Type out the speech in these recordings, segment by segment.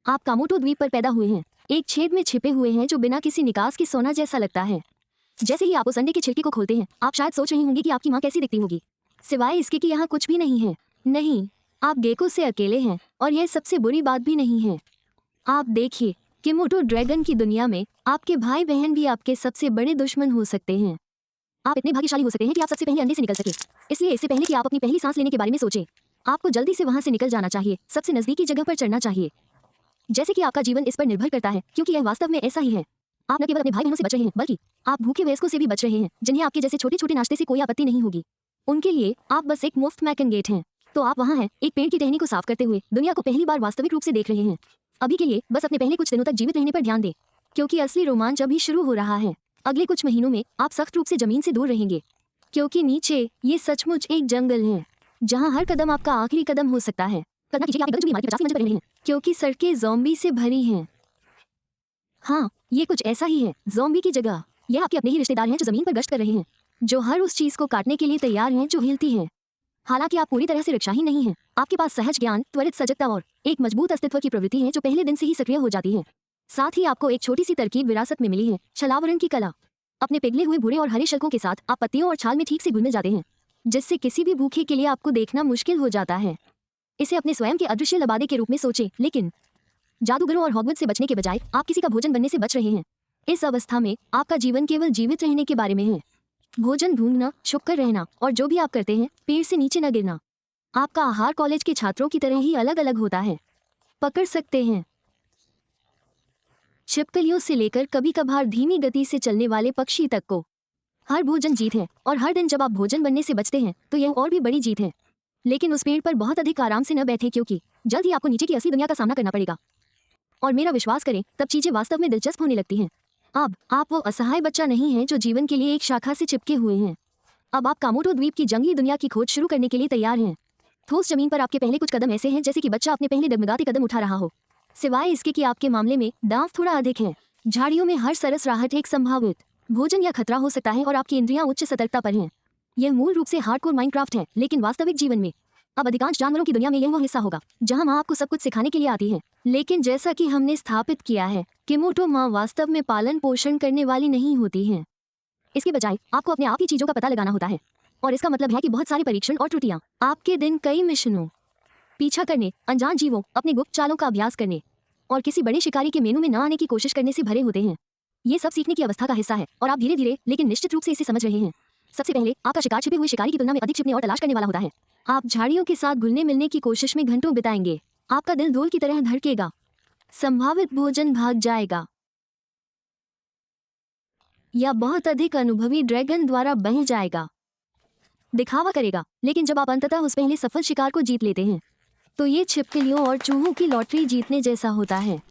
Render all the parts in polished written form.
आप कामोटो द्वीप पर पैदा हुए हैं, एक छेद में छिपे हुए हैं जो बिना किसी निकास के सोना जैसा लगता है। जैसे ही आप उस अंडे के छिलके को खोलते हैं, आप शायद सोच रही होंगी कि आपकी माँ कैसी दिखती होगी, सिवाय इसके कि यहाँ कुछ भी नहीं है। नहीं, आप गेको से अकेले हैं, और यह सबसे बुरी बात भी नहीं है। आप देखिए, कोमोडो ड्रैगन की दुनिया में आपके भाई बहन भी आपके सबसे बड़े दुश्मन हो सकते हैं। आप इतने भाग्यशाली हो सकते हैं कि आप सबसे पहले अंडे से निकल सके। इसलिए इससे पहले कि आप अपनी पहली सांस लेने के बारे में सोचें, आपको जल्दी से वहां से निकल जाना चाहिए, सबसे नजदीकी जगह पर चढ़ना चाहिए। जैसे कि आपका जीवन इस पर निर्भर करता है, क्योंकि यह वास्तव में ऐसा ही है। आप न केवल अपने भाई बहनों से बच रहे हैं, बल्कि आप भूखे वयस्कों से भी बच रहे हैं, जिन्हें आपके जैसे छोटे छोटे नाश्ते से कोई आपत्ति नहीं होगी। उनके लिए आप बस एक मुफ्त मैकनगेट हैं। तो आप वहाँ हैं, एक पेड़ की टहनी को साफ करते हुए, दुनिया को पहली बार वास्तविक रूप से देख रहे हैं। अभी के लिए बस अपने पहले कुछ दिनों तक जीवित रहने पर ध्यान दें, क्योंकि असली रोमांच अभी शुरू हो रहा है। अगले कुछ महीनों में आप सख्त रूप से जमीन से दूर रहेंगे, क्योंकि नीचे ये सचमुच एक जंगल है, जहाँ हर कदम आपका आखिरी कदम हो सकता है। कल्पना कीजिए कि आप एक गगनचुंबी इमारत के 50वीं मंजिल पर रह रहे हैं, क्योंकि सड़कें ज़ॉम्बी से भरी हैं। हाँ, ये कुछ ऐसा ही है, ज़ॉम्बी की जगह। यह आपके अपने ही रिश्तेदार हैं जो जमीन पर गश्त कर रहे हैं, जो हर उस चीज को काटने के लिए तैयार हैं जो हिलती है। हालांकि आप पूरी तरह से रिक्शाहीन नहीं हैं, आपके पास सहज ज्ञान, त्वरित सजगता और एक मजबूत अस्तित्व की प्रवृत्ति है जो पहले दिन से ही सक्रिय हो जाती है। साथ ही आपको एक छोटी सी तरकीब विरासत में मिली है, छलावरण की कला। अपने पिघले हुए भूरे और हरे शल्कों के साथ आप पत्तियों और छाल में ठीक से घुल मिल जाते हैं, जिससे किसी भी भूखे के लिए आपको देखना मुश्किल हो जाता है। इसे अपने स्वयं के अदृश्य लबादे के रूप में सोचें, लेकिन जादूगरों और हॉगवर्ट्स से बचने के बजाय आप किसी का भोजन बनने से बच रहे हैं। इस अवस्था में आपका जीवन केवल जीवित रहने के बारे में है। भोजन ढूंढना, छुप कर रहना, और जो भी आप करते हैं, पेड़ से नीचे न गिरना। आपका आहार कॉलेज के छात्रों की तरह ही अलग अलग होता है। पकड़ सकते हैं छिपकलियों से लेकर कभी कभार धीमी गति से चलने वाले पक्षी तक को। हर भोजन जीत है, और हर दिन जब आप भोजन बनने से बचते हैं तो यह और भी बड़ी जीत है। लेकिन उस पेड़ पर बहुत अधिक आराम से न बैठे, क्योंकि जल्द ही आपको नीचे की असली दुनिया का सामना करना पड़ेगा। और मेरा विश्वास करें, तब चीजें वास्तव में दिलचस्प होने लगती हैं। अब आप वो असहाय बच्चा नहीं हैं जो जीवन के लिए एक शाखा से चिपके हुए हैं। अब आप कामोटो द्वीप की जंगली दुनिया की खोज शुरू करने के लिए तैयार हैं। ठोस जमीन पर आपके पहले कुछ कदम ऐसे हैं जैसे कि बच्चा अपने पहले डगमगाते कदम उठा रहा हो, सिवाय इसके कि आपके मामले में दांव थोड़ा अधिक है। झाड़ियों में हर सरस राहत एक संभावित भोजन या खतरा हो सकता है, और आपकी इंद्रियां उच्च सतर्कता पर हैं। यह मूल रूप से हार्डकोर माइनक्राफ्ट है, लेकिन वास्तविक जीवन में अब अधिकांश जानवरों की दुनिया में यह वो हिस्सा होगा जहां माँ आपको सब कुछ सिखाने के लिए आती है। लेकिन जैसा कि हमने स्थापित किया है, कोमोडो माँ वास्तव में पालन पोषण करने वाली नहीं होती हैं। इसके बजाय आपको अपने आप ही चीजों का पता लगाना होता है, और इसका मतलब है कि बहुत सारे परीक्षण और त्रुटियां। आपके दिन कई मिशनों, पीछा करने, अनजान जीवों, अपने गुप्त चालों का अभ्यास करने, और किसी बड़े शिकारी के मेनू में न आने की कोशिश करने से भरे होते हैं। ये सब सीखने की अवस्था का हिस्सा है, और आप धीरे धीरे लेकिन निश्चित रूप से इसे समझ रहे हैं। सबसे पहले आपका शिकार छिपे हुए शिकारी की तुलना में अधिक छिपने और तलाश करने वाला होता है। आप झाड़ियों के साथ घुलने मिलने की कोशिश में घंटों बिताएंगे। आपका दिल धूल की तरह धड़केगा, संभावित भोजन भाग जाएगा, या बहुत अधिक अनुभवी ड्रैगन द्वारा बह जाएगा। दिखावा करेगा, लेकिन जब आप अंततः उस पहले सफल शिकार को जीत लेते हैं, तो ये छिपकलियों और चूहों की लॉटरी जीतने जैसा होता है।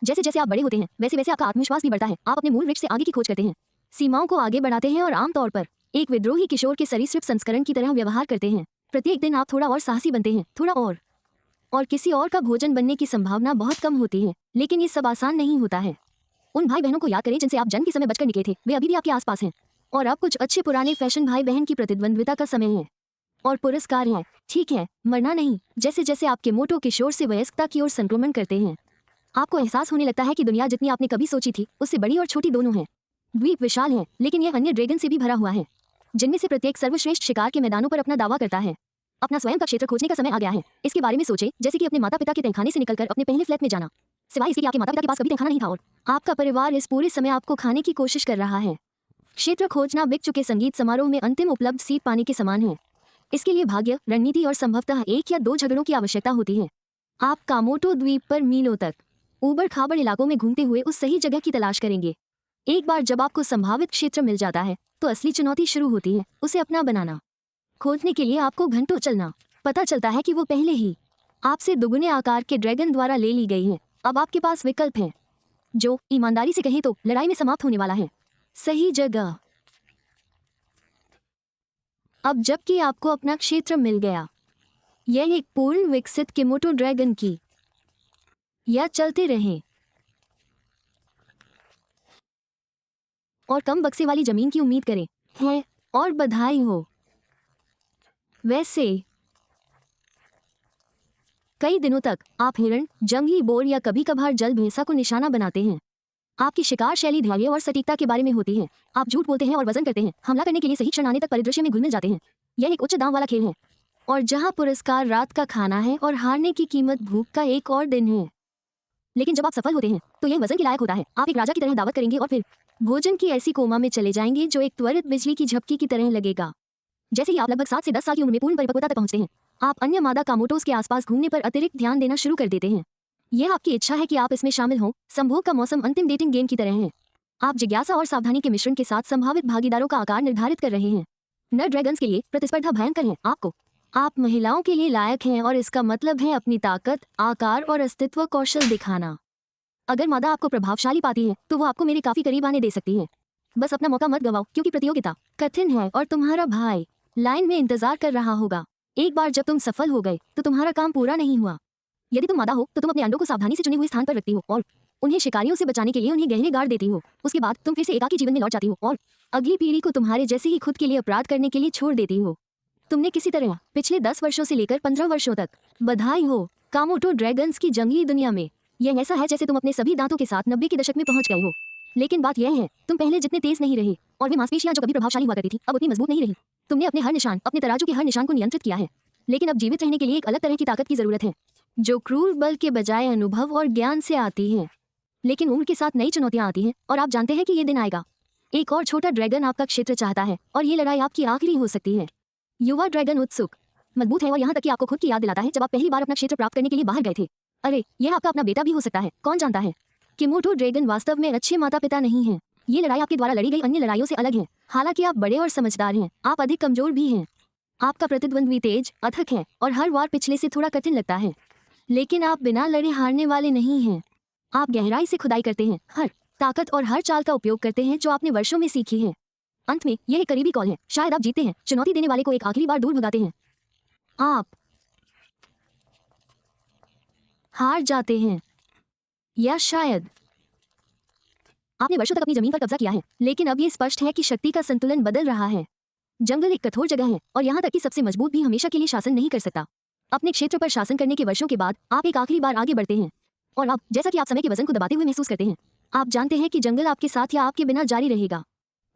जैसे जैसे आप बड़े होते हैं, वैसे वैसे आपका आत्मविश्वास भी बढ़ता है। आप अपने मूल वृक्ष से आगे की खोज करते हैं, सीमाओं को आगे बढ़ाते हैं, और आमतौर पर एक विद्रोही किशोर के सरीसृप संस्करण की तरह व्यवहार करते हैं। प्रत्येक दिन आप थोड़ा और साहसी बनते हैं, थोड़ा और किसी और का भोजन बनने की संभावना बहुत कम होती है। लेकिन ये सब आसान नहीं होता है। उन भाई बहनों को याद करें जिनसे आप जन्म के समय बचकर निकले थे, वे अभी भी आपके आसपास हैं। और अब कुछ अच्छे पुराने फैशन भाई बहन की प्रतिद्वंद्विता का समय है, और पुरस्कार है। ठीक है, मरना नहीं। जैसे जैसे आपके मोटो किशोर से वयस्कता की ओर संक्रमण करते हैं, आपको एहसास होने लगता है कि दुनिया जितनी आपने कभी सोची थी, उससे बड़ी और छोटी दोनों है। द्वीप विशाल है, लेकिन यह अन्य ड्रैगन से भी भरा हुआ है, जिनमें से प्रत्येक सर्वश्रेष्ठ शिकार के मैदानों पर अपना दावा करता है। अपना स्वयं का क्षेत्र खोजने का समय आ गया है। इसके बारे में सोचें, जैसे कि अपने माता पिता के तहखाने से निकलकर अपने पहले फ्लैट में जाना, सिवाय इसके कि आपके माता पिता के पास कभी तहखाना नहीं था, और आपका परिवार इस पूरे समय आपको खाने की कोशिश कर रहा है। क्षेत्र खोजना बिक चुके संगीत समारोह में अंतिम उपलब्ध सीट पाने के समान है। इसके लिए भाग्य, रणनीति और संभवतः 1 या 2 झगड़ों की आवश्यकता होती है। आप कामोटो द्वीप पर मीलों तक ऊबड़ खाबड़ इलाकों में घूमते हुए उस सही जगह की तलाश करेंगे। एक बार जब आपको संभावित क्षेत्र मिल जाता है, तो असली चुनौती शुरू होती है, उसे अपना बनाना। खोजने के लिए आपको घंटों चलना। पता चलता है कि वो पहले ही आपसे दुगुने आकार के ड्रैगन द्वारा ले ली गई है। अब आपके पास विकल्प है, जो ईमानदारी से कहें तो लड़ाई में समाप्त होने वाला है। सही जगह। अब जबकि आपको अपना क्षेत्र मिल गया, यह एक पूर्ण विकसित कोमोडो ड्रैगन की, या चलते रहें और कम बक्से वाली जमीन की उम्मीद करें है, और बधाई हो। वैसे कई दिनों तक आप हिरण, जंगली बोर या कभी कभार जल भैंसा को निशाना बनाते हैं। आपकी शिकार शैली धैर्य और सटीकता के बारे में होती है। आप झूठ बोलते हैं और वजन करते हैं, हमला करने के लिए सही क्षण आने तक परिदृश्य में घुल मिल जाते हैं। यह एक उच्च दांव वाला खेल है और जहां पुरस्कार रात का खाना है और हारने की कीमत भूख का एक और दिन है। लेकिन जब आप सफल होते हैं तो यह वजन के लायक होता है। आप एक राजा की तरह दावत करेंगे और फिर भोजन की ऐसी कोमा में चले जाएंगे जो एक त्वरित बिजली की झपकी की तरह लगेगा। जैसे ही आप लगभग 7 से 10 साल की उम्र में पूर्ण परिपक्वता तक पहुंचते हैं, आप अन्य मादा कामोटोस के आसपास घूमने पर अतिरिक्त ध्यान देना शुरू कर देते हैं। यह आपकी इच्छा है कि आप इसमें शामिल हों। संभोग का मौसम अंतिम डेटिंग गेम की तरह है। आप जिज्ञासा और सावधानी के मिश्रण के साथ संभावित भागीदारों का आकार निर्धारित कर रहे हैं। नर ड्रैगन्स के लिए प्रतिस्पर्धा भयंकर है। आप महिलाओं के लिए लायक हैं और इसका मतलब है अपनी ताकत, आकार और अस्तित्व कौशल दिखाना। अगर मादा आपको प्रभावशाली पाती है तो वो आपको मेरे काफी करीब आने दे सकती है। बस अपना मौका मत गवाओ क्योंकि प्रतियोगिता कठिन है और तुम्हारा भाई लाइन में इंतजार कर रहा होगा। एक बार जब तुम सफल हो गए तो तुम्हारा काम पूरा नहीं हुआ। यदि तुम मादा हो तो तुम अपने अंडों को सावधानी से चुने हुए स्थान पर रखती हो और उन्हें शिकारियों से बचाने के लिए उन्हें गहरे गाड़ देती हो। उसके बाद तुम फिर से एकाकी जीवन में लौट जाती हो और अगली पीढ़ी को तुम्हारे जैसे ही खुद के लिए अपराध करने के लिए छोड़ देती हो। तुमने किसी तरह पिछले 10 वर्षों से लेकर 15 वर्षों तक, बधाई हो कामोटो ड्रैगन्स की जंगली दुनिया में, यह ऐसा है जैसे तुम अपने सभी दांतों के साथ 90 के दशक में पहुंच गए हो। लेकिन बात यह है, तुम पहले जितने तेज नहीं रहे और वे मांसपेशियां जो कभी प्रभावशाली हुआ करती थी अब उतनी मजबूत नहीं रही। तुमने अपने हर निशान, अपने तराजू के हर निशान को नियंत्रित किया है। लेकिन अब जीवित रहने के लिए एक अलग तरह की ताकत की जरूरत है जो क्रूर बल के बजाय अनुभव और ज्ञान से आती है। लेकिन उम्र के साथ नई चुनौतियां आती हैं और आप जानते हैं कि ये दिन आएगा। एक और छोटा ड्रैगन आपका क्षेत्र चाहता है और ये लड़ाई आपकी आखिरी हो सकती है। युवा ड्रैगन उत्सुक, मजबूत है और यहाँ तक कि आपको खुद की याद दिलाता है जब आप पहली बार अपना क्षेत्र प्राप्त करने के लिए बाहर गए थे। अरे, यह आपका अपना बेटा भी हो सकता है, कौन जानता है। किमोटो ड्रैगन वास्तव में अच्छे माता पिता नहीं हैं। ये लड़ाई आपके द्वारा लड़ी गई अन्य लड़ाइयों से अलग है। हालांकि आप बड़े और समझदार हैं, आप अधिक कमजोर भी हैं। आपका प्रतिद्वंद्वी तेज, अथक है और हर वार पिछले से थोड़ा कठिन लगता है। लेकिन आप बिना लड़े हारने वाले नहीं हैं। आप गहराई से खुदाई करते हैं, हर ताकत और हर चाल का उपयोग करते हैं जो आपने वर्षों में सीखी है। अंत में यह एक करीबी कॉल है। शायद आप जीतते हैं, चुनौती देने वाले को एक आखिरी बार दूर भगाते हैं। आप हार जाते हैं, या शायद आपने वर्षों तक अपनी जमीन पर कब्जा किया है, लेकिन अब ये स्पष्ट है कि शक्ति का संतुलन बदल रहा है। जंगल एक कठोर जगह है और यहाँ तक कि सबसे मजबूत भी हमेशा के लिए शासन नहीं कर सकता। अपने क्षेत्र पर शासन करने के वर्षों के बाद आप एक आखिरी बार आगे बढ़ते हैं और अब जैसा कि आप समय के वजन को दबाते हुए महसूस करते हैं, आप जानते हैं कि जंगल आपके साथ या आपके बिना जारी रहेगा।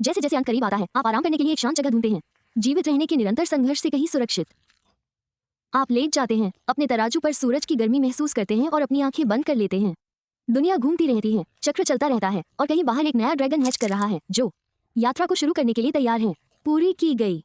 जैसे जैसे अंत करीब आता है, आप आराम करने के लिए एक शांत जगह ढूंढते हैं, जीवित रहने के निरंतर संघर्ष से कहीं सुरक्षित। आप लेट जाते हैं, अपने तराजू पर सूरज की गर्मी महसूस करते हैं और अपनी आंखें बंद कर लेते हैं। दुनिया घूमती रहती है, चक्र चलता रहता है और कहीं बाहर एक नया ड्रैगन हैच कर रहा है जो यात्रा को शुरू करने के लिए तैयार है। पूरी की गई।